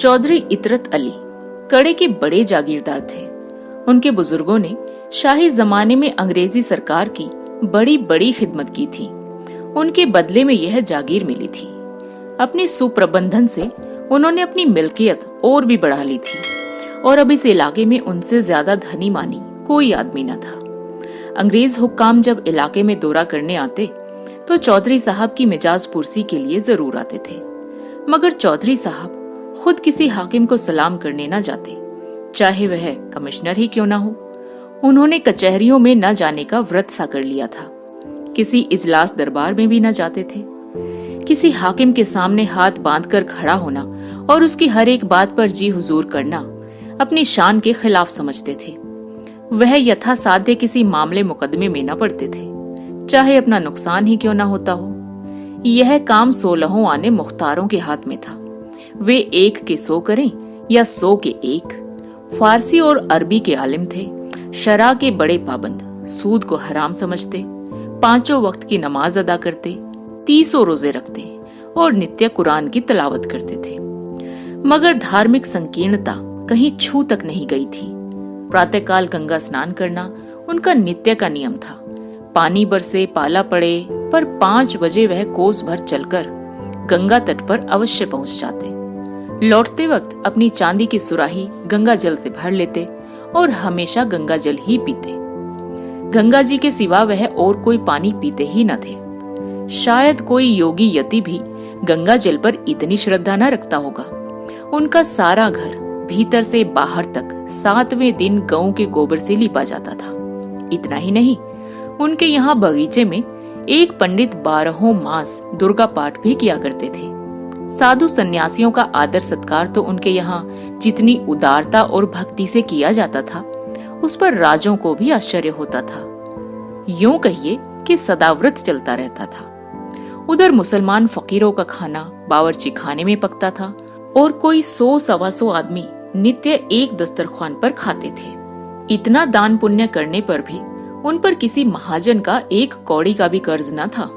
चौधरी इतरत अली कड़े के बड़े जागीरदार थे। उनके बुजुर्गों ने शाही जमाने में अंग्रेजी सरकार की बड़ी बड़ी खिदमत की थी। उनके बदले में यह जागीर मिली थी। अपने सुप्रबंधन से उन्होंने अपनी मिल्कियत और भी बढ़ा ली थी और अब इस इलाके में उनसे ज्यादा धनी मानी कोई आदमी न था। अंग्रेज हुक्काम जब इलाके में दौरा करने आते तो चौधरी साहब की मिजाज पुरसी के लिए जरूर आते थे, मगर चौधरी साहब खुद किसी हाकिम को सलाम करने न जाते, चाहे वह कमिश्नर ही क्यों न हो। उन्होंने कचहरियों में न जाने का व्रत सा कर लिया था। किसी इजलास दरबार में भी न जाते थे। किसी हाकिम के सामने हाथ बांधकर खड़ा होना और उसकी हर एक बात पर जी हुजूर करना अपनी शान के खिलाफ समझते थे। वह यथासाध्य किसी मामले मुकदमे में न पड़ते थे, चाहे अपना नुकसान ही क्यों न होता हो। यह काम 16 आने मुख्तारों के हाथ में था। वे 1 के 100 करें या 100 के 1। फारसी और अरबी के आलिम थे, शरा के बड़े पाबंद, सूद को हराम समझते, 5 वक्त की नमाज अदा करते, 30 रोजे रखते और नित्य कुरान की तिलावत करते थे। मगर धार्मिक संकीर्णता कहीं छू तक नहीं गई थी। प्रातःकाल गंगा स्नान करना उनका नित्य का नियम था। पानी बरसे पाला पड़े पर 5 बजे वह कोस भर चलकर गंगा तट पर अवश्य पहुंच जाते। लौटते वक्त अपनी चांदी की सुराही गंगा जल से भर लेते और हमेशा गंगा जल ही पीते। गंगा जी के सिवा वह और कोई पानी पीते ही न थे। शायद कोई योगी यति भी गंगा जल पर इतनी श्रद्धा न रखता होगा। उनका सारा घर भीतर से बाहर तक 7वें दिन गऊ के गोबर से लीपा जाता था। इतना ही नहीं, उनके यहाँ बगीचे में एक पंडित 12 मास दुर्गा पाठ भी किया करते थे। साधु सन्यासियों का आदर सत्कार तो उनके यहाँ जितनी उदारता और भक्ति से किया जाता था, उस पर राजों को भी आश्चर्य होता था। यूं कहिए कि सदाव्रत चलता रहता था। उधर मुसलमान फकीरों का खाना बावर्ची खाने में पकता था और कोई 100-125 आदमी नित्य एक दस्तरख्वान पर खाते थे। इतना दान पुण्य करने पर भी उन पर किसी महाजन का 1 कौड़ी का भी कर्ज न था।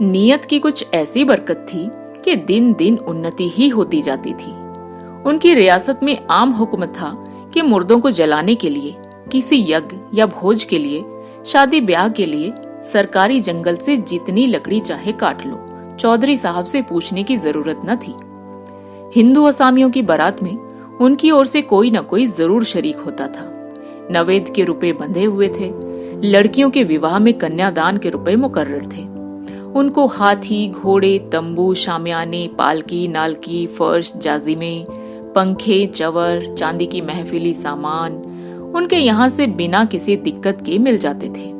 नियत की कुछ ऐसी बरकत थी कि दिन दिन उन्नति ही होती जाती थी। उनकी रियासत में आम हुक्म था कि मुर्दों को जलाने के लिए, किसी यज्ञ या भोज के लिए, शादी ब्याह के लिए सरकारी जंगल से जितनी लकड़ी चाहे काट लो, चौधरी साहब से पूछने की जरूरत न थी। हिंदू असामियों की बारात में उनकी ओर से कोई न कोई जरूर शरीक होता था। नवेद के रुपए बंधे हुए थे। लड़कियों के विवाह में कन्यादान के रुपए मुकर्रर थे। उनको हाथी, घोड़े, तंबू, शामियाने, पालकी, नालकी, फर्श, जाजिमे, पंखे, चवर, चांदी की महफिली सामान उनके यहाँ से बिना किसी दिक्कत के मिल जाते थे।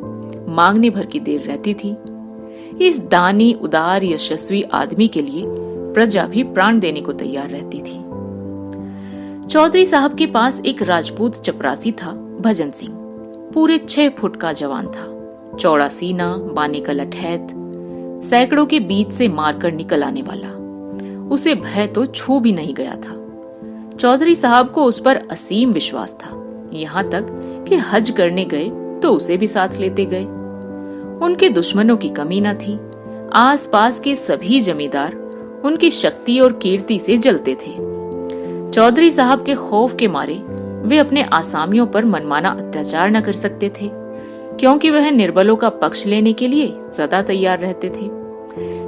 मांगने भर की देर रहती थी। इस दानी, उदार, यशस्वी आदमी के लिए प्रजा भी प्राण देने को तैयार रहती थी। चौधरी साहब के पास एक राजपूत चपरासी था, भजन सिंह। पूरे 6 फुट का जवान था। चौड़ा सीना, बाने का लठैत, सैकड़ों के बीच से मारकर निकल आने वाला। उसे भय तो छू भी नहीं गया था। चौधरी साहब को उस पर असीम विश्वास था, यहाँ तक कि हज करने गए तो उसे भी साथ लेते गए। उनके दुश्मनों की कमी न थी। आसपास के सभी जमींदार उनकी शक्ति और कीर्ति से जलते थे। चौधरी साहब के खौफ के मारे वे अपने आसामियों पर मनमाना अत्याचार न कर सकते थे, क्योंकि वह निर्बलों का पक्ष लेने के लिए सदा तैयार रहते थे।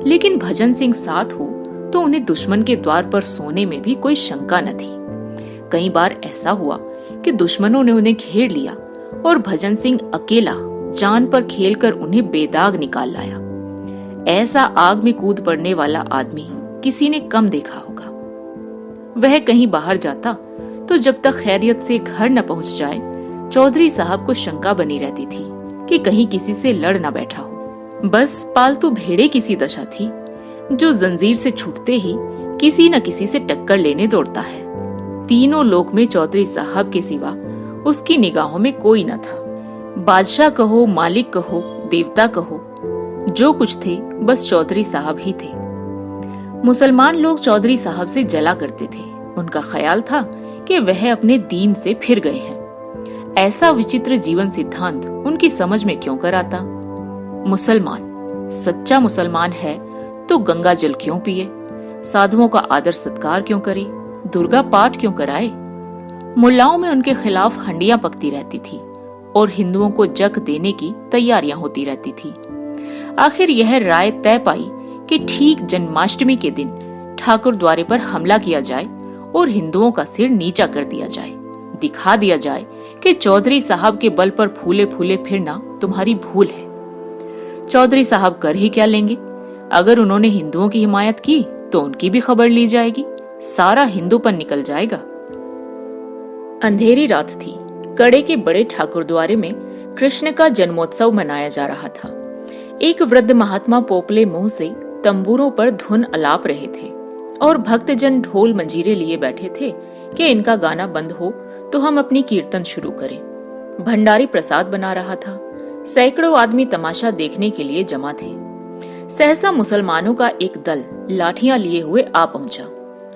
लेकिन भजन सिंह साथ हो तो उन्हें दुश्मन के द्वार पर सोने में भी कोई शंका न थी। कई बार ऐसा हुआ कि दुश्मनों ने उन्हें घेर लिया और भजन सिंह अकेला जान पर खेलकर उन्हें बेदाग निकाल लाया। ऐसा आग में कूद पड़ने वाला आदमी किसी ने कम देखा होगा। वह कहीं बाहर जाता तो जब तक खैरियत से घर न पहुंच जाए, चौधरी साहब को शंका बनी रहती थी कि कहीं किसी से लड़ न बैठा हो। बस पालतू भेड़े किसी दशा थी जो जंजीर से छूटते ही किसी न किसी से टक्कर लेने दौड़ता है। तीनों लोक में चौधरी साहब के सिवा उसकी निगाहों में कोई न था। बादशाह कहो, मालिक कहो, देवता कहो, जो कुछ थे बस चौधरी साहब ही थे। मुसलमान लोग चौधरी साहब से जला करते थे। उनका ख्याल था कि वह अपने दीन से फिर गए हैं। ऐसा विचित्र जीवन सिद्धांत उनकी समझ में क्यों कर आता? मुसलमान सच्चा मुसलमान है तो गंगा जल क्यों पिए, साधुओं का आदर सत्कार क्यों करे, दुर्गा पाठ क्यों कराए? मुल्लाओं में उनके खिलाफ हंडियां पकती रहती थी और हिंदुओं को जक देने की तैयारियां होती रहती थी। आखिर यह राय तय पाई कि ठीक जन्माष्टमी के दिन ठाकुर द्वारे पर हमला किया जाए और हिंदुओं का सिर नीचा कर दिया जाए। दिखा दिया जाए कि चौधरी साहब के बल पर फूले फूले फिरना तुम्हारी भूल है। चौधरी साहब कर ही क्या लेंगे? अगर उन्होंने हिंदुओं की हिमायत की तो उनकी भी खबर ली जाएगी, सारा हिंदूपन निकल जाएगा। अंधेरी रात थी। कड़े के बड़े ठाकुर द्वारे में कृष्ण का जन्मोत्सव मनाया जा रहा था। एक वृद्ध महात्मा पोपले मुंह से तंबूरों पर धुन अलाप रहे थे और भक्तजन ढोल मंजीरे लिए बैठे थे कि इनका गाना बंद हो तो हम अपनी कीर्तन शुरू करें। भंडारी प्रसाद बना रहा था। सैकड़ों आदमी तमाशा देखने के लिए जमा थे। सहसा मुसलमानों का एक दल लाठियां लिए हुए आ पहुंचा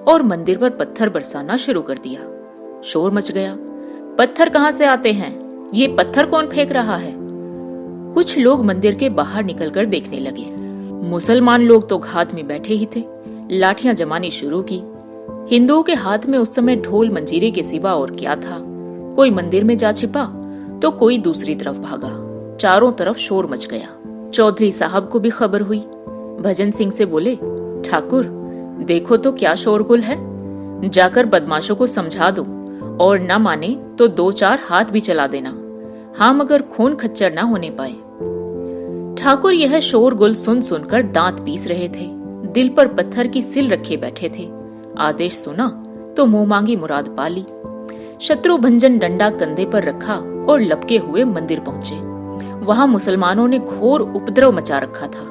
और मंदिर पर पत्थर बरसाना शुरू कर दिया। शोर मच गया। पत्थर कहां से आते हैं? ये पत्थर कौन फेंक रहा है? कुछ लोग मंदिर के बाहर निकलकर देखने लगे। मुसलमान लोग तो घात में बैठे ही थे। लाठियां जमानी शुरू की। हिंदुओं के हाथ में उस समय ढोल मंजीरे के सिवा और क्या था? कोई मंदिर में जा छिपा तो कोई दूसरी तरफ भागा। चारों तरफ शोर मच गया। चौधरी साहब को भी खबर हुई। भजन सिंह से बोले, ठाकुर देखो तो क्या शोरगुल है, जाकर बदमाशों को समझा दो और न माने तो 2-4 हाथ भी चला देना, हाँ मगर खून खच्चर न होने पाए। ठाकुर यह शोरगुल सुन सुनकर दांत पीस रहे थे। दिल पर पत्थर की सिल रखे बैठे थे। आदेश सुना तो मुंह मांगी मुराद पाली। शत्रु भंजन डंडा कंधे पर रखा और लपके हुए मंदिर पहुंचे। वहां मुसलमानों ने घोर उपद्रव मचा रखा था।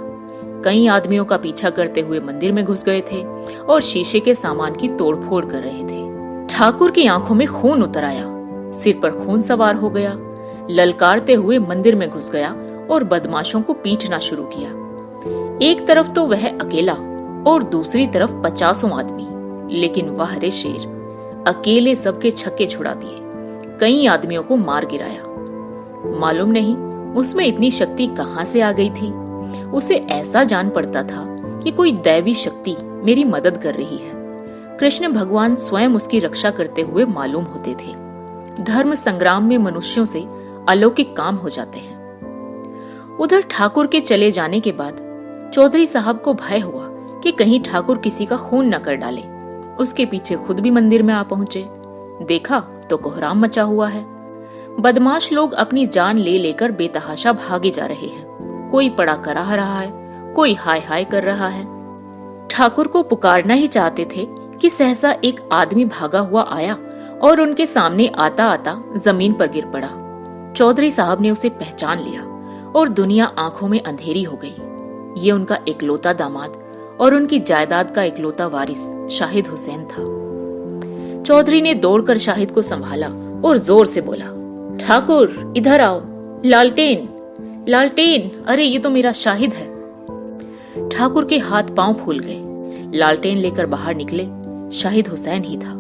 कई आदमियों का पीछा करते हुए मंदिर में घुस गए थे और शीशे के सामान की तोड़फोड़ कर रहे थे। ठाकुर की आंखों में खून उतर आया। सिर पर खून सवार हो गया। ललकारते हुए मंदिर में घुस गया और बदमाशों को पीटना शुरू किया। एक तरफ तो वह अकेला और दूसरी तरफ 50 आदमी। लेकिन वाह रे शेर, अकेले सबके छक्के छुड़ा दिए। कई आदमियों को मार गिराया। मालूम नहीं उसमें इतनी शक्ति कहां से आ गई थी। उसे ऐसा जान पड़ता था कि कोई दैवी शक्ति मेरी मदद कर रही है। कृष्ण भगवान स्वयं उसकी रक्षा करते हुए मालूम होते थे। धर्म संग्राम में मनुष्यों से अलौकिक काम हो जाते हैं। उधर ठाकुर के चले जाने के बाद चौधरी साहब को भय हुआ कि कहीं ठाकुर किसी का खून न कर डाले। उसके पीछे खुद भी मंदिर में आ पहुंचे। देखा तो कोहराम मचा हुआ है। बदमाश लोग अपनी जान ले लेकर बेतहाशा भागे जा रहे हैं। कोई पड़ा कराह रहा है, कोई हाय हाय कर रहा है। ठाकुर को पुकारना ही चाहते थे कि सहसा एक आदमी भागा हुआ आया और उनके सामने आता आता जमीन पर गिर पड़ा। चौधरी साहब ने उसे पहचान लिया और दुनिया आंखों में अंधेरी हो गई। ये उनका इकलौता दामाद और उनकी जायदाद का इकलौता वारिस शाहिद हुसैन था। चौधरी ने दौड़कर शाहिद को संभाला और जोर से बोला, ठाकुर इधर आओ, लालटेन लालटेन, अरे ये तो मेरा शाहिद है। ठाकुर के हाथ पांव फूल गए। लालटेन लेकर बाहर निकले। शाहिद हुसैन ही था।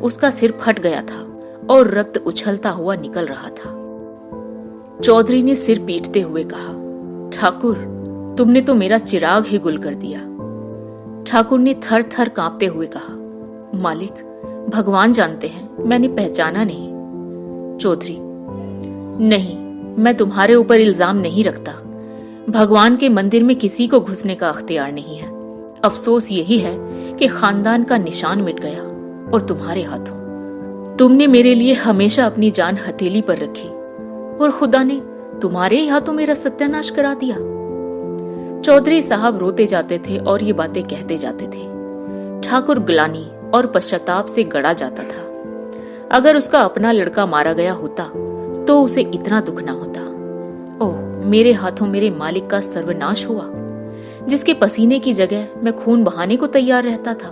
उसका सिर फट गया था और रक्त उछलता हुआ निकल रहा था। चौधरी ने सिर पीटते हुए कहा, ठाकुर तुमने तो मेरा चिराग ही गुल कर दिया। ठाकुर ने थर थर कांपते हुए कहा, मालिक भगवान जानते हैं, मैंने पहचाना नहीं। चौधरी, नहीं, मैं तुम्हारे ऊपर इल्जाम नहीं रखता। भगवान के मंदिर में किसी को घुसने का अख्तियार नहीं है। अफसोस यही है कि खानदान का निशान मिट गया और तुम्हारे हाथों। तुमने मेरे लिए हमेशा अपनी जान हथेली पर रखी और खुदा ने तुम्हारे ही हाथों मेरा सत्यानाश करा दिया। चौधरी साहब रोते जाते थे और ये बातें कहते जाते थे। ठाकुर ग्लानि और पश्चाताप से गड़ा जाता था। अगर उसका अपना लड़का मारा गया होता तो उसे इतना दुख ना होता। ओह, मेरे हाथों मेरे मालिक का सर्वनाश हुआ, जिसके पसीने की जगह मैं खून बहाने को तैयार रहता था,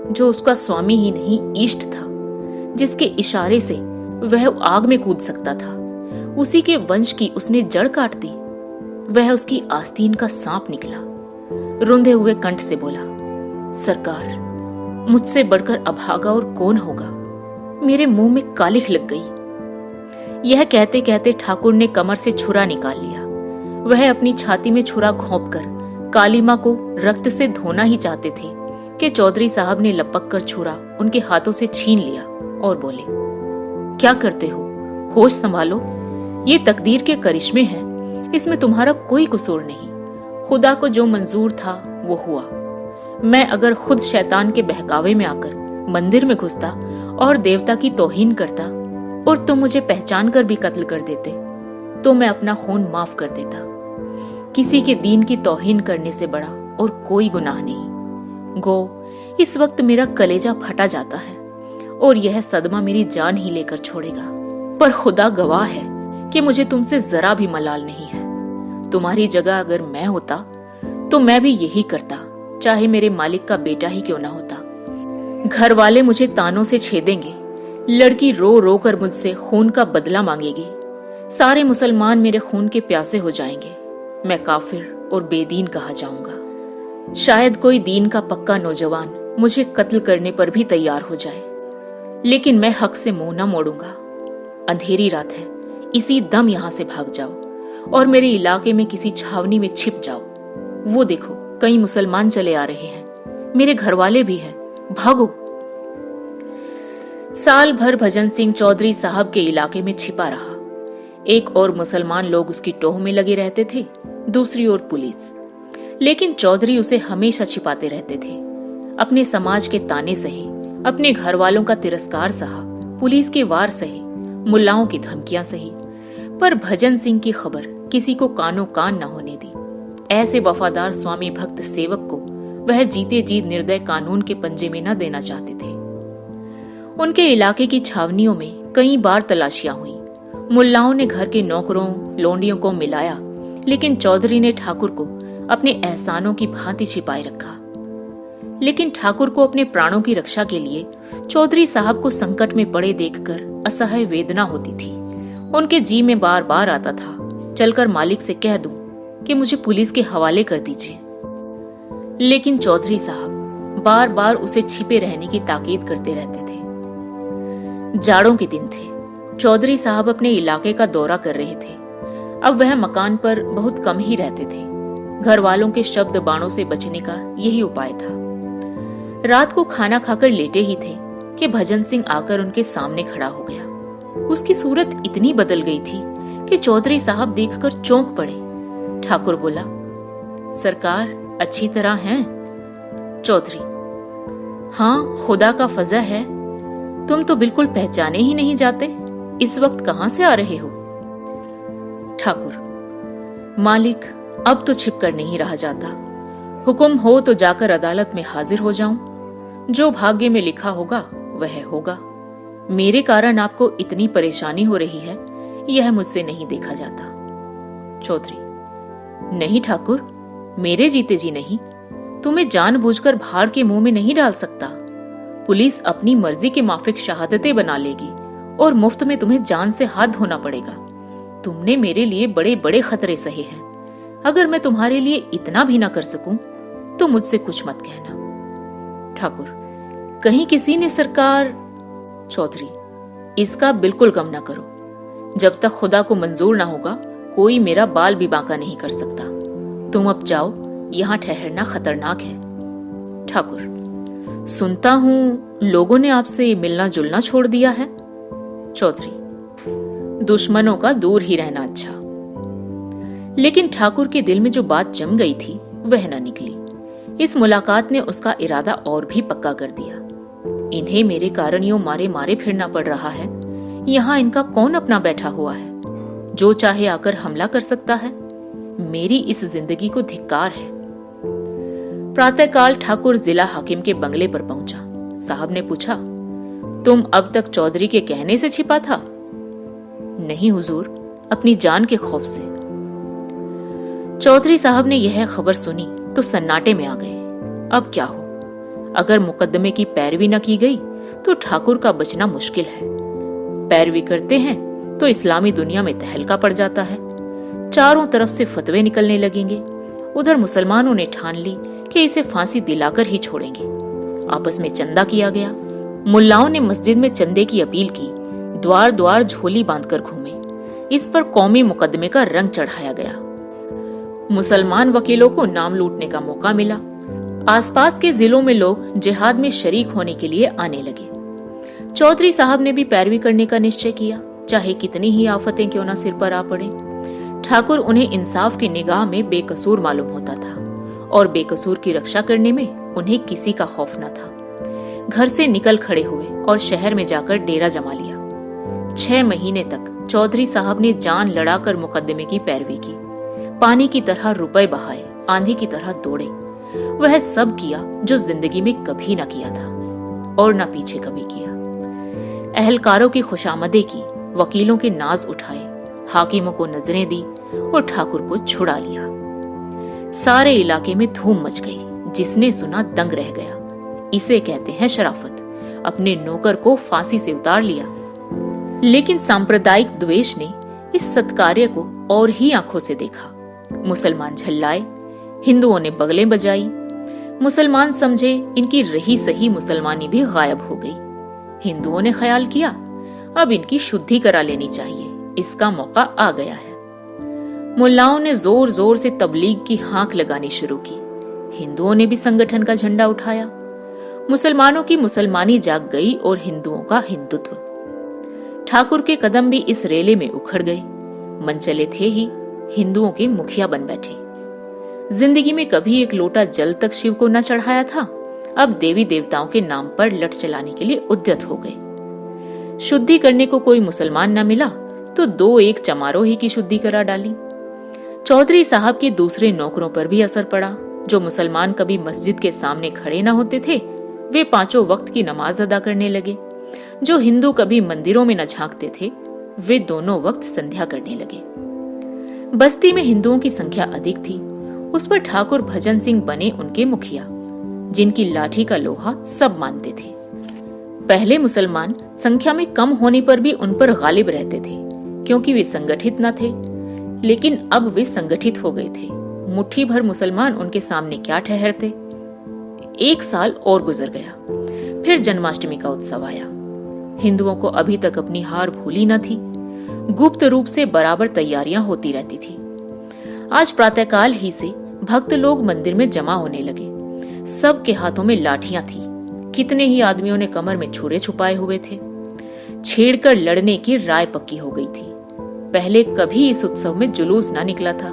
जो उसका स्वामी ही नहीं इष्ट था, जिसके इशारे से वह आग में कूद सकता था, उसी के वंश की उसने जड़ काट दी। वह उसकी आस्तीन का सांप निकला। रुंधे हुए कंठ से बोला, सरकार मुझसे बढ़कर अभागा और कौन होगा। मेरे मुंह में कालिख लग गई। यह कहते कहते ठाकुर ने कमर से छुरा निकाल लिया। वह अपनी छाती में छुरा घोंपकर काली मां को रक्त से धोना ही चाहते थे कि चौधरी साहब ने लपक कर छुरा उनके हाथों से छीन लिया और बोले, क्या करते हो? होश संभालो, ये तकदीर के करिश्मे हैं, इसमें तुम्हारा कोई कसूर नहीं। खुदा को जो मंजूर था वो हुआ। मैं अगर खुद शैतान के बहकावे में आकर मंदिर में घुसता और देवता की तौहीन करता और तुम मुझे पहचान कर भी कत्ल कर देते तो मैं अपना खून माफ कर देता। किसी के दीन की तौहीन करने से बड़ा और कोई गुनाह नहीं। गो इस वक्त मेरा कलेजा फटा जाता है और यह सदमा मेरी जान ही लेकर छोड़ेगा, पर खुदा गवाह है कि मुझे तुमसे जरा भी मलाल नहीं है। तुम्हारी जगह अगर मैं होता तो मैं भी यही करता, चाहे मेरे मालिक का बेटा ही क्यों ना होता। घर वाले मुझे तानों से छेदेंगे, लड़की रो रो कर मुझसे खून का बदला मांगेगी, सारे मुसलमान मेरे खून के प्यासे हो जाएंगे, मैं काफिर और बेदीन कहा जाऊंगा। शायद कोई दीन का पक्का नौजवान मुझे कत्ल करने पर भी तैयार हो जाए, लेकिन मैं हक से मुंह न मोड़ूंगा। अंधेरी रात है, इसी दम यहां से भाग जाओ और मेरे इलाके में किसी छावनी में छिप जाओ। वो देखो कई मुसलमान चले आ रहे हैं, मेरे घर वाले भी हैं, भागो। साल भर भजन सिंह चौधरी साहब के इलाके में छिपा रहा। एक और मुसलमान लोग उसकी टोह में लगे रहते थे, दूसरी ओर पुलिस, लेकिन चौधरी उसे हमेशा छिपाते रहते थे। अपने समाज के ताने सहे, अपने घर वालों का तिरस्कार सहा, पुलिस के वार सहे, मुल्लाओं की धमकियां सही, पर भजन सिंह की खबर किसी को कानो कान न होने दी। ऐसे वफादार स्वामी भक्त सेवक को वह जीते जी निर्दय कानून के पंजे में न देना चाहते थे। उनके इलाके की छावनियों में कई बार तलाशियां हुई। मुल्लाओं ने घर के नौकरों लौंडियों को मिलाया, लेकिन चौधरी ने ठाकुर को अपने एहसानों की भांति छिपाए रखा। लेकिन ठाकुर को अपने प्राणों की रक्षा के लिए चौधरी साहब को संकट में पड़े देखकर असह्य वेदना होती थी। उनके जी में बार बार आता था, चलकर मालिक से कह दूं कि मुझे पुलिस के हवाले कर दीजिए, लेकिन चौधरी साहब बार बार उसे छिपे रहने की ताकीद करते रहते थे। जाड़ों के दिन थे, चौधरी साहब अपने इलाके का दौरा कर रहे थे। अब वह मकान पर बहुत कम ही रहते थे। घर वालों के शब्द बाणों से बचने का यही उपाय था। रात को खाना खाकर लेटे ही थे कि भजन सिंह आकर उनके सामने खड़ा हो गया। उसकी सूरत इतनी बदल गई थी कि चौधरी साहब देखकर चौंक पड़े। ठाकुर बोला, सरकार अच्छी तरह हैं? चौधरी, हाँ खुदा का फजा है, तुम तो बिल्कुल पहचाने ही नहीं जाते। इस वक्त कहां से आ रहे हो? ठाकुर, मालिक अब तो छिप कर नहीं रहा जाता। हुक्म हो तो जाकर अदालत में हाजिर हो जाऊं। जो भाग्य में लिखा होगा वह होगा। मेरे कारण आपको इतनी परेशानी हो रही है, यह मुझसे नहीं देखा जाता। चौधरी, नहीं ठाकुर, मेरे जीते जी नहीं। तुम्हें जानबूझकर भाड़ के मुंह में नहीं डाल सकता। पुलिस अपनी मर्जी के माफिक शहादतें बना लेगी और मुफ्त में तुम्हें जान से हाथ धोना पड़ेगा। तुमने मेरे लिए बड़े बड़े खतरे सहे हैं। अगर मैं तुम्हारे लिए इतना भी ना कर सकूं तो मुझसे कुछ मत कहना। ठाकुर, कहीं किसी ने सरकार? चौधरी, इसका बिल्कुल गम ना करो। जब तक खुदा को मंजूर ना होगा कोई मेरा बाल भी बांका नहीं कर सकता। तुम अब जाओ, यहाँ ठहरना खतरनाक है। ठाकुर, सुनता हूं लोगों ने आपसे मिलना जुलना छोड़ दिया है। चौधरी, दुश्मनों का दूर ही रहना अच्छा। लेकिन ठाकुर के दिल में जो बात जम गई थी वह न निकली। इस मुलाकात ने उसका इरादा और भी पक्का कर दिया। इन्हें मेरे कारण यूं मारे मारे फिरना पड़ रहा है। यहाँ इनका कौन अपना बैठा हुआ है? जो चाहे आकर हमला कर सकता है। मेरी इस जिंदगी को धिक्कार है। प्रातःकाल ठाकुर जिला हाकिम के बंगले पर पहुंचा। साहब ने पूछा, तुम अब तक चौधरी के कहने से छिपा था? नहीं हुजूर, अपनी जान के खौफ से। चौधरी साहब ने यह खबर सुनी तो सन्नाटे में आ गए। अब क्या हो? अगर मुकदमे की पैरवी न की गई तो ठाकुर का बचना मुश्किल है। पैरवी करते हैं तो इस्लामी दुनिया में तहलका पड़ जाता है। चारों तरफ से फतवे निकलने लगेंगे। उधर मुसलमानों ने ठान ली कि इसे फांसी दिलाकर ही छोड़ेंगे। आपस में चंदा किया गया। मुल्लाओं ने मस्जिद में चंदे की अपील की। द्वार द्वार झोली बांधकर घूमे। इस पर कौमी मुकदमे का रंग चढ़ाया गया। मुसलमान वकीलों को नाम लूटने का मौका मिला। आसपास के जिलों में लोग जिहाद में शरीक होने के लिए आने लगे। चौधरी साहब ने भी पैरवी करने का निश्चय किया, चाहे कितनी ही आफतें क्यों ना सिर पर आ पड़े। ठाकुर उन्हें इंसाफ की निगाह में बेकसूर मालूम होता था और बेकसूर की रक्षा करने में उन्हें किसी का खौफ न था। घर से निकल खड़े हुए और शहर में जाकर डेरा जमा लिया। 6 महीने तक चौधरी साहब ने जान लड़ाकर मुकदमे की पैरवी की, पानी की तरह रुपए बहाए, आंधी की तरह दौड़े। वह सब किया जो जिंदगी में कभी न किया था और न पीछे कभी किया। अहलकारों की खुशामदे की, वकीलों के नाज उठाए, हाकिमों को नजरें दी और ठाकुर को छुड़ा लिया। सारे इलाके में धूम मच गई। जिसने सुना दंग रह गया। इसे कहते हैं शराफत। अपने नौकर को फांसी से उतार लिया। लेकिन सांप्रदायिक द्वेष ने इस सत्कार्य को और ही आंखों से देखा। मुसलमान झल्लाए, हिंदुओं ने बगलें बजाई। मुसलमान समझे इनकी रही सही मुसलमानी भी गायब हो गई। हिंदुओं ने ख्याल किया अब इनकी शुद्धि करा लेनी चाहिए, इसका मौका आ गया है। मुल्लाओं ने जोर जोर से तबलीग की हाँक लगानी शुरू की। हिंदुओं ने भी संगठन का झंडा उठाया। मुसलमानों की मुसलमानी जाग गई और हिंदुओं का हिंदुत्व। ठाकुर के कदम भी इस रेले में उखड़ गए। मन चले थे ही हिंदुओं के मुखिया बन बैठे। जिंदगी में कभी एक लोटा जल तक शिव को न चढ़ाया था, अब देवी देवताओं के नाम पर लट चलाने के लिए उद्यत हो गए। शुद्धि करने को कोई मुसलमान न मिला तो 2-1 चमारों ही की शुद्धि करा डाली। चौधरी साहब के दूसरे नौकरों पर भी असर पड़ा। जो मुसलमान कभी मस्जिद के सामने खड़े न होते थे, वे 5 वक्त की नमाज अदा करने लगे। जो हिंदू कभी मंदिरों में न झांकते थे, वे दोनों वक्त संध्या करने लगे। बस्ती में हिंदुओं की संख्या अधिक थी। उस पर ठाकुर भजन सिंह बने उनके मुखिया, जिनकी लाठी का लोहा सब मानते थे। पहले मुसलमान संख्या में कम होने पर भी उन पर गालिब रहते थे, क्योंकि वे संगठित न थे। लेकिन अब वे संगठित हो गए थे। मुट्ठी भर मुसलमान उनके सामने क्या ठहरते। 1 साल और गुजर गया। फिर जन्माष्टमी का उत्सव आया। हिंदुओं को अभी तक अपनी हार भूली न थी। गुप्त रूप से बराबर तैयारियां होती रहती थी। आज प्रातःकाल ही से भक्त लोग मंदिर में जमा होने लगे। सबके हाथों में लाठियां थी। कितने ही आदमियों ने कमर में छुरे छुपाए हुए थे। छेड़कर लड़ने की राय पक्की हो गई थी। पहले कभी इस उत्सव में जुलूस ना निकला था,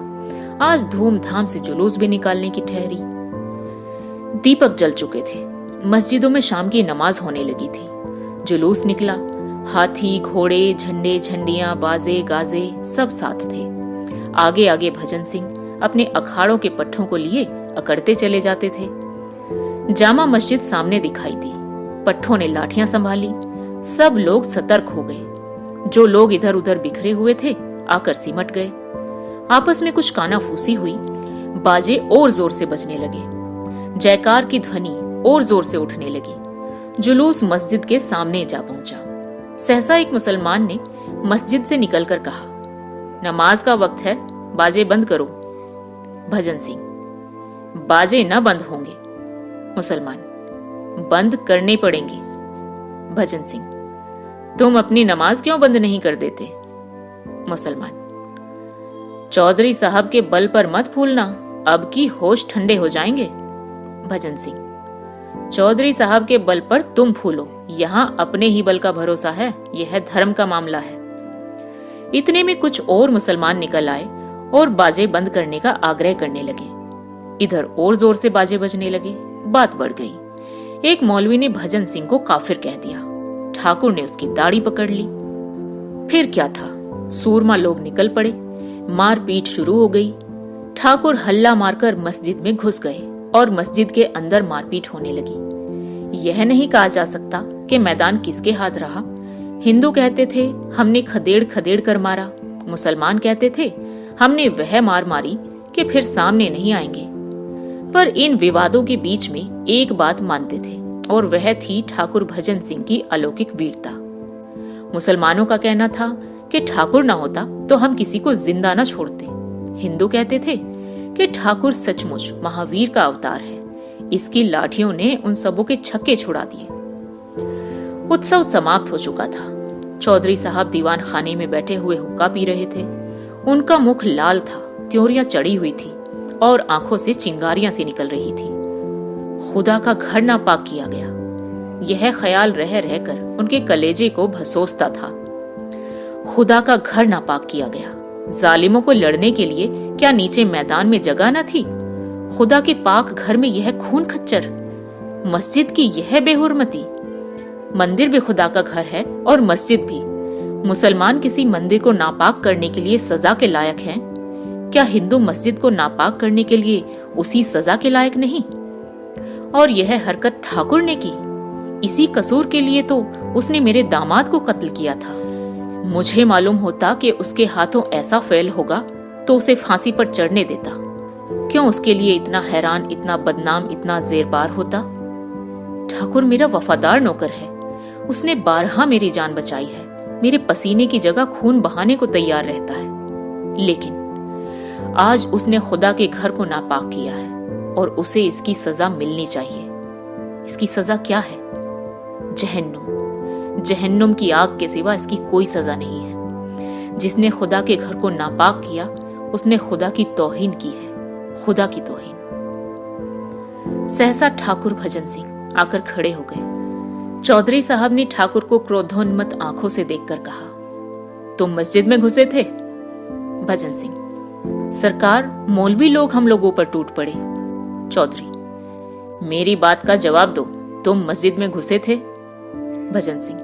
आज धूमधाम से जुलूस भी निकालने की ठहरी। दीपक जल चुके थे। मस्जिदों में शाम की नमाज होने लगी थी। जुलूस निकला। हाथी, घोड़े, झंडे, झंडियां, बाजे, गाजे सब साथ थे। आगे आगे भजन सिंह अपने अखाड़ों के पट्टों को लिए अकड़ते चले जाते थे। जामा मस्जिद सामने दिखाई दी। पट्टों ने लाठियां संभाली। सब लोग सतर्क हो गए। जो लोग इधर उधर बिखरे हुए थे आकर सिमट गए। आपस में कुछ कानाफूसी हुई। बाजे और जोर से बजने लगे। जयकार की ध्वनि और जोर से उठने लगी। जुलूस मस्जिद के सामने जा पहुंचा। सहसा एक मुसलमान ने मस्जिद से निकलकर कहा, नमाज का वक्त है, बाजे बंद करो। भजन सिंह, बाजे न बंद होंगे। मुसलमान, बंद करने पड़ेंगे। भजन सिंह, तुम अपनी नमाज क्यों बंद नहीं कर देते? मुसलमान, चौधरी साहब के बल पर मत फूलना, अब की होश ठंडे हो जाएंगे। भजन सिंह, चौधरी साहब के बल पर तुम फूलो, यहां अपने ही बल का भरोसा है, यह धर्म का मामला है। इतने में कुछ और मुसलमान निकल आए और बाजे बंद करने का आग्रह करने लगे। इधर और जोर से बाजे बजने लगे। बात बढ़ गई। एक मौलवी ने भजन सिंह को काफिर कह दिया। ठाकुर ने उसकी दाढ़ी पकड़ ली। फिर क्या था, सूरमा लोग निकल पड़े। मारपीट शुरू हो गई। ठाकुर हल्ला मारकर मस्जिद में घुस गए और मस्जिद के अंदर मारपीट होने लगी। यह नहीं कहा जा सकता कि मैदान किसके हाथ रहा। हिंदू कहते थे हमने खदेड़ खदेड़ कर मारा। मुसलमान कहते थे हमने वह मार मारी कि फिर सामने नहीं आएंगे। पर इन विवादों के बीच में एक बात मानते थे और वह थी ठाकुर भजन सिंह की अलौकिक वीरता। मुसलमानों का कहना था कि ठाकुर ना होता तो हम किसी को जिंदा न छोड़ते। हिंदू कहते थे कि ठाकुर सचमुच महावीर का अवतार है। इसकी लाठियों ने उन सबों के छक्के छुड़ा दिए। उत्सव समाप्त हो चुका था। चौधरी साहब दीवान खाने में बैठे हुए हुक्का पी रहे थे। उनका मुख लाल था, त्योरियां चढ़ी हुई थी और आंखों से चिंगारियां सी निकल रही थी। खुदा का घर नापाक किया गया, यह ख्याल रह रहकर उनके कलेजे को भसोसता था। खुदा का घर नापाक किया गया, जालिमों को लड़ने के लिए क्या नीचे मैदान में जगह न थी? खुदा के पाक घर में यह खून खच्चर, मस्जिद की यह बेहुरमती। मंदिर भी खुदा का घर है और मस्जिद भी। मुसलमान किसी मंदिर को नापाक करने के लिए सजा के लायक हैं, क्या हिंदू मस्जिद को नापाक करने के लिए उसी सजा के लायक नहीं? और यह हरकत ठाकुर ने की, इसी कसूर के लिए तो उसने मेरे दामाद को कत्ल किया था। मुझे मालूम होता कि उसके हाथों ऐसा फेल होगा तो उसे फांसी पर चढ़ने देता। क्यों उसके लिए इतना हैरान, इतना बदनाम, इतना जेरबार होता? ठाकुर मेरा वफादार नौकर है, उसने बारहा मेरी जान बचाई है, मेरे पसीने की जगह खून बहाने को तैयार रहता है। लेकिन आज उसने खुदा के घर को नापाक किया है और उसे इसकी सजा मिलनी चाहिए। इसकी सजा क्या है? जहन्नुम। जहन्नुम की आग के सिवा इसकी कोई सजा नहीं है। जिसने खुदा के घर को नापाक किया उसने खुदा की तौहीन की है, खुदा की तौहीन। सहसा ठाकुर भजन सिंह आकर खड़े हो गए। चौधरी साहब ने ठाकुर को क्रोधोन्मत्त आंखों से देखकर कहा, तुम मस्जिद में घुसे थे? भजन सिंह, सरकार, मौलवी लोग हम लोगों पर टूट पड़े। चौधरी, मेरी बात का जवाब दो, तुम मस्जिद में घुसे थे? भजन सिंह,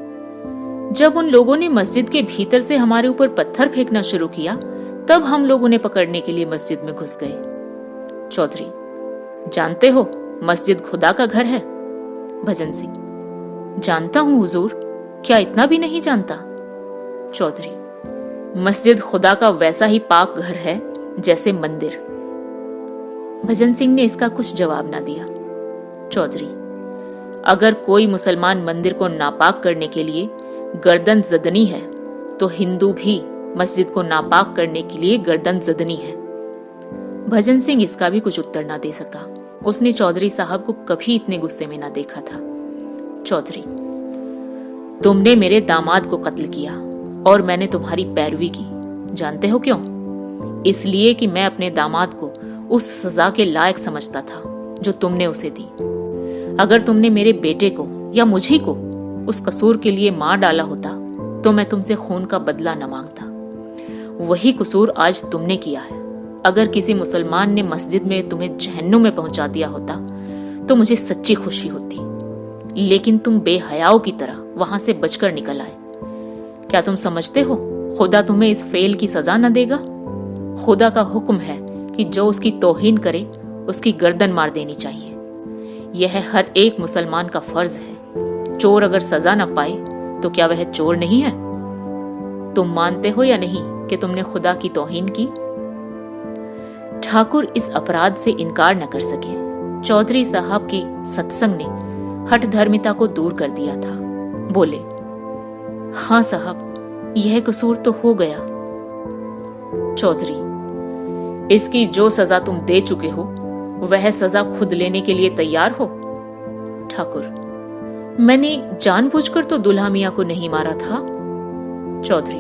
जब उन लोगों ने मस्जिद के भीतर से हमारे ऊपर पत्थर फेंकना शुरू किया तब हम लोग उन्हें पकड़ने के लिए मस्जिद में घुस गए। चौधरी, जानते हो मस्जिद खुदा का घर है? भजन सिंह, जानता हूं हुजूर, क्या इतना भी नहीं जानता? चौधरी, मस्जिद खुदा का वैसा ही पाक घर है जैसे मंदिर। भजन सिंह ने इसका कुछ जवाब ना दिया। चौधरी, अगर कोई मुसलमान मंदिर को नापाक करने के लिए गर्दन जदनी है तो हिंदू भी मस्जिद को नापाक करने के लिए गर्दन जदनी है। भजन सिंह इसका भी कुछ उत्तर ना दे सका। उसने चौधरी साहब को कभी इतने गुस्से में ना देखा था। चौधरी, तुमने मेरे दामाद को कत्ल किया और मैंने तुम्हारी पैरवी की। जानते हो क्यों? इसलिए कि मैं अपने दामाद को उस सजा के लायक समझता था जो तुमने उसे दी। अगर तुमने मेरे बेटे को या मुझी को उस कसूर के लिए मार डाला होता तो मैं तुमसे खून का बदला न मांगता। वही कसूर आज तुमने किया है। अगर किसी मुसलमान ने मस्जिद में तुम्हें जहन्नुम में पहुंचा दिया होता तो मुझे सच्ची खुशी होती, लेकिन तुम बेहयाओं की तरह वहां से बचकर निकल आए। क्या तुम समझते हो खुदा तुम्हें इस फेल की सजा न देगा? खुदा का हुक्म है कि जो उसकी तौहीन करे उसकी गर्दन मार देनी चाहिए। यह हर एक मुसलमान का फर्ज है। चोर अगर सजा न पाए तो क्या वह चोर नहीं है? तुम मानते हो या नहीं कि तुमने खुदा की तौहीन की? ठाकुर इस अपराध से इनकार न कर सके। चौधरी साहब के सत्संग ने हठ धर्मिता को दूर कर दिया था। बोले, हाँ साहब, यह कसूर तो हो गया। चौधरी, इसकी जो सजा तुम दे चुके हो वह सजा खुद लेने के लिए तैयार हो? ठाकुर, मैंने जानबूझकर तो दुल्हा मियां को नहीं मारा था। चौधरी,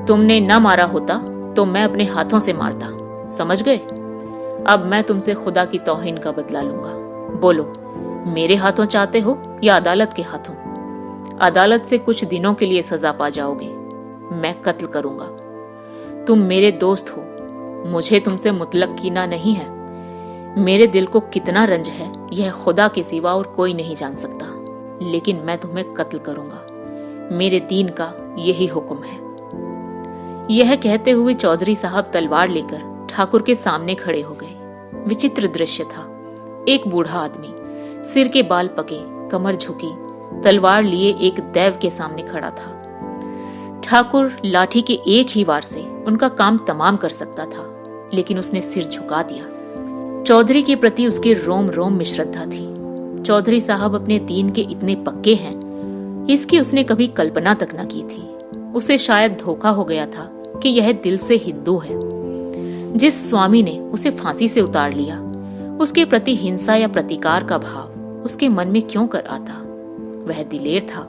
तुमने न मारा होता तो मैं अपने हाथों से मारता, समझ गए? अब मैं तुमसे खुदा की तौहीन का बदला लूंगा। बोलो, मेरे हाथों चाहते हो या अदालत के हाथों? अदालत से कुछ दिनों के लिए सजा पा जाओगे, मैं कत्ल करूंगा। तुम मेरे दोस्त हो, मुझे तुमसे मुतलक कीना नहीं है। मेरे दिल को कितना रंज है यह खुदा के सिवा और कोई नहीं जान सकता, लेकिन मैं तुम्हें कत्ल करूंगा। मेरे दीन का यही हुक्म है। यह कहते हुए चौधरी साहब तलवार लेकर ठाकुर के सामने खड़े हो गए। विचित्र दृश्य था। एक बूढ़ा आदमी, सिर के बाल पके, कमर झुकी, तलवार लिए एक दैव के सामने खड़ा था। ठाकुर लाठी के एक ही वार से उनका काम तमाम कर सकता था, लेकिन उसने सिर झुका दिया। चौधरी के प्रति उसके रोम रोम में श्रद्धा थी। चौधरी साहब अपने दीन के इतने पक्के हैं, इसकी उसने कभी कल्पना तक न की थी। उसे शायद धोखा हो गया था कि यह दिल से हिंदू है। जिस स्वामी ने उसे फांसी से उतार लिया, उसके प्रति हिंसा या प्रतिकार का भाव उसके मन में क्यों कर आता? वह दिलेर था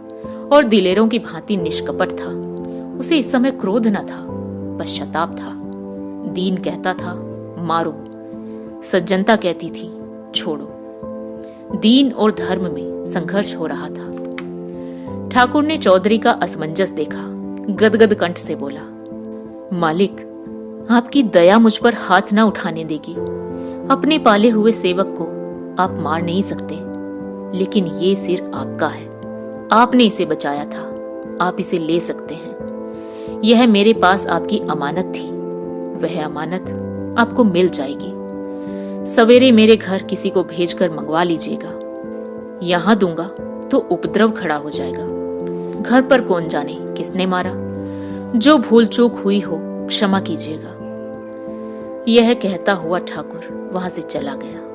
और दिलेरों की भांति निष्कपट था। उसे इस समय क्रोध न था, पश्चाताप था। दीन कहता था मारो, सज्जनता कहती थी छोड़ो। दीन और धर्म में संघर्ष हो रहा था। ठाकुर ने चौधरी का असमंजस देखा, गदगद कंठ से बोला, मालिक, आपकी दया मुझ पर हाथ न उठाने देगी। अपने पाले हुए सेवक को आप मार नहीं सकते, लेकिन ये सिर आपका है। आपने इसे बचाया था, आप इसे ले सकते हैं। यह मेरे पास आपकी अमानत थी, वह अमानत आपको मिल जाएगी। सवेरे मेरे घर किसी को भेजकर मंगवा लीजिएगा। यहां दूंगा तो उपद्रव खड़ा हो जाएगा। घर पर कौन जाने किसने मारा। जो भूल चूक हुई हो क्षमा कीजिएगा। यह कहता हुआ ठाकुर वहां से चला गया।